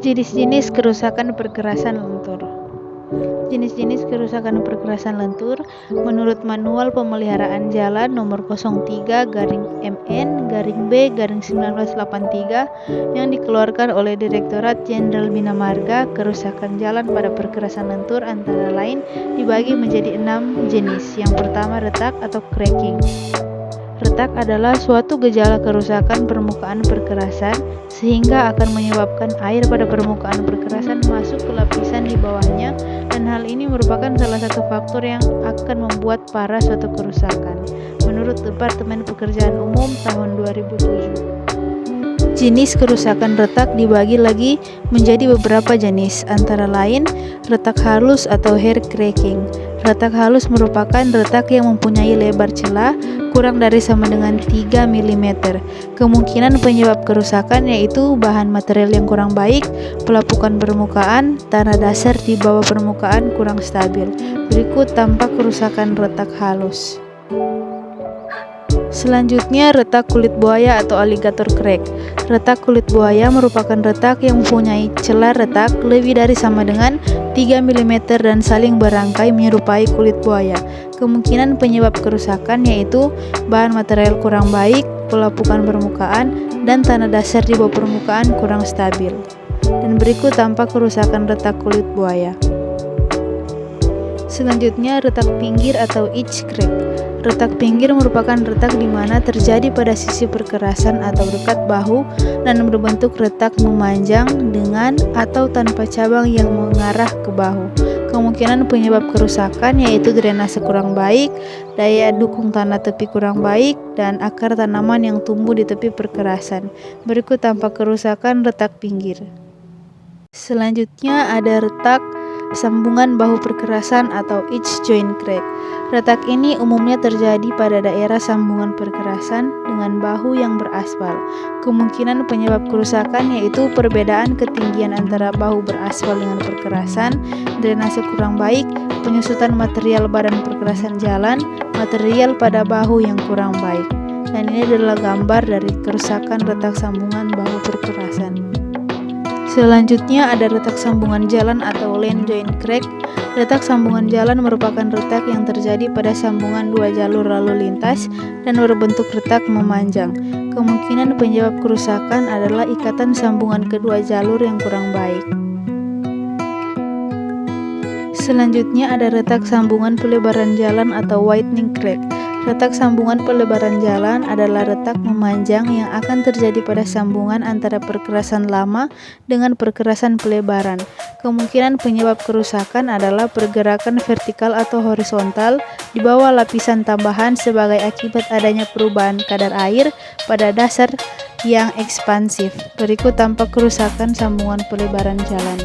Jenis-jenis kerusakan perkerasan lentur. Jenis-jenis kerusakan perkerasan lentur menurut Manual Pemeliharaan Jalan nomor 03-MN-B-1983 yang dikeluarkan oleh Direktorat Jenderal Bina Marga, kerusakan jalan pada perkerasan lentur antara lain dibagi menjadi 6 jenis. Yang pertama, retak atau cracking. Retak adalah suatu gejala kerusakan permukaan perkerasan sehingga akan menyebabkan air pada permukaan perkerasan masuk ke lapisan di bawahnya, dan hal ini merupakan salah satu faktor yang akan membuat parah suatu kerusakan menurut Departemen Pekerjaan Umum tahun 2007. Jenis kerusakan retak dibagi lagi menjadi beberapa jenis, antara lain retak halus atau hair cracking. Retak halus merupakan retak yang mempunyai lebar celah kurang dari sama dengan 3 mm. Kemungkinan penyebab kerusakan yaitu bahan material yang kurang baik, pelapukan permukaan, tanah dasar di bawah permukaan kurang stabil. Berikut tampak kerusakan retak halus. Selanjutnya, retak kulit buaya atau alligator crack. Retak kulit buaya merupakan retak yang mempunyai celah retak lebih dari sama dengan 3 mm dan saling berangkai menyerupai kulit buaya. Kemungkinan penyebab kerusakan yaitu bahan material kurang baik, pelapukan permukaan, dan tanah dasar di bawah permukaan kurang stabil. Dan berikut tampak kerusakan retak kulit buaya. Selanjutnya, retak pinggir atau edge crack. Retak pinggir merupakan retak di mana terjadi pada sisi perkerasan atau dekat bahu dan berbentuk retak memanjang dengan atau tanpa cabang yang mengarah ke bahu. Kemungkinan penyebab kerusakan yaitu drainase kurang baik, daya dukung tanah tepi kurang baik, dan akar tanaman yang tumbuh di tepi perkerasan. Berikut tampak kerusakan retak pinggir. Selanjutnya ada retak sambungan bahu perkerasan atau edge joint crack. Retak ini umumnya terjadi pada daerah sambungan perkerasan dengan bahu yang beraspal. Kemungkinan penyebab kerusakan yaitu perbedaan ketinggian antara bahu beraspal dengan perkerasan, drainase kurang baik, penyusutan material badan perkerasan jalan, material pada bahu yang kurang baik. Dan ini adalah gambar dari kerusakan retak sambungan bahu perkerasan. Selanjutnya ada retak sambungan jalan atau lane joint crack. Retak sambungan jalan merupakan retak yang terjadi pada sambungan dua jalur lalu lintas dan berbentuk retak memanjang. Kemungkinan penyebab kerusakan adalah ikatan sambungan kedua jalur yang kurang baik. Selanjutnya ada retak sambungan pelebaran jalan atau widening crack. Retak sambungan pelebaran jalan adalah retak memanjang yang akan terjadi pada sambungan antara perkerasan lama dengan perkerasan pelebaran. Kemungkinan penyebab kerusakan adalah pergerakan vertikal atau horizontal di bawah lapisan tambahan sebagai akibat adanya perubahan kadar air pada dasar yang ekspansif. Berikut tampak kerusakan sambungan pelebaran jalan.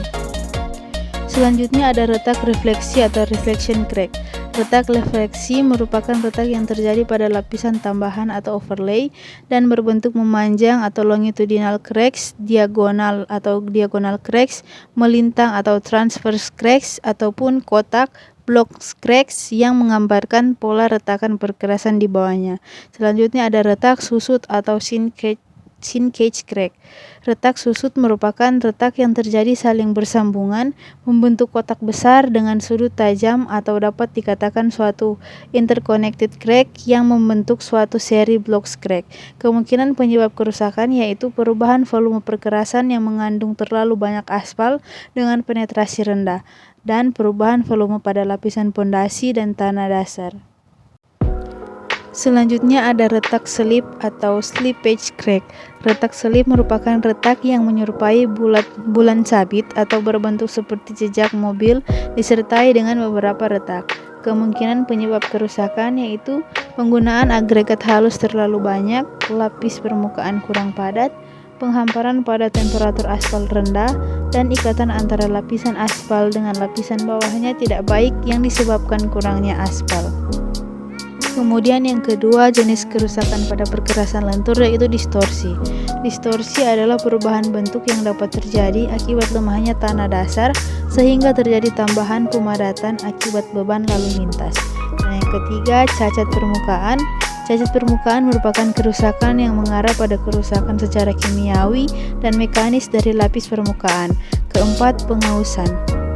Selanjutnya ada retak refleksi atau reflection crack. Retak refleksi merupakan retak yang terjadi pada lapisan tambahan atau overlay dan berbentuk memanjang atau longitudinal cracks, diagonal atau diagonal cracks, melintang atau transverse cracks, ataupun kotak block cracks yang menggambarkan pola retakan perkerasan di bawahnya. Selanjutnya ada retak susut atau sinkage crack. Retak susut merupakan retak yang terjadi saling bersambungan, membentuk kotak besar dengan sudut tajam, atau dapat dikatakan suatu interconnected crack yang membentuk suatu seri blocks crack. Kemungkinan penyebab kerusakan yaitu perubahan volume perkerasan yang mengandung terlalu banyak aspal dengan penetrasi rendah, dan perubahan volume pada lapisan pondasi dan tanah dasar. Selanjutnya ada retak selip atau slippage crack. Retak selip merupakan retak yang menyerupai bulan sabit atau berbentuk seperti jejak mobil disertai dengan beberapa retak. Kemungkinan penyebab kerusakan yaitu penggunaan agregat halus terlalu banyak, lapis permukaan kurang padat, penghamparan pada temperatur aspal rendah, dan ikatan antara lapisan aspal dengan lapisan bawahnya tidak baik yang disebabkan kurangnya aspal. Kemudian yang kedua, jenis kerusakan pada perkerasan lentur yaitu distorsi. Distorsi adalah perubahan bentuk yang dapat terjadi akibat lemahnya tanah dasar sehingga terjadi tambahan pemadatan akibat beban lalu lintas. Dan yang ketiga, cacat permukaan. Cacat permukaan merupakan kerusakan yang mengarah pada kerusakan secara kimiawi dan mekanis dari lapis permukaan. Keempat, pengausan.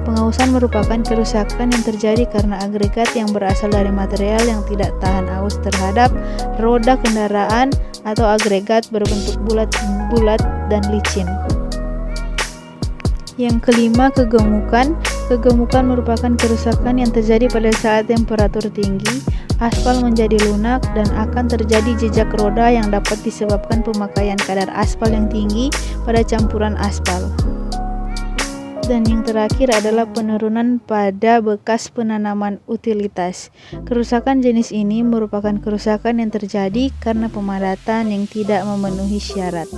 Pengausan merupakan kerusakan yang terjadi karena agregat yang berasal dari material yang tidak tahan aus terhadap roda kendaraan atau agregat berbentuk bulat-bulat dan licin. Yang kelima, kegemukan. Kegemukan merupakan kerusakan yang terjadi pada saat temperatur tinggi, aspal menjadi lunak, dan akan terjadi jejak roda yang dapat disebabkan pemakaian kadar aspal yang tinggi pada campuran aspal. Dan yang terakhir adalah penurunan pada bekas penanaman utilitas. Kerusakan jenis ini merupakan kerusakan yang terjadi karena pemadatan yang tidak memenuhi syarat.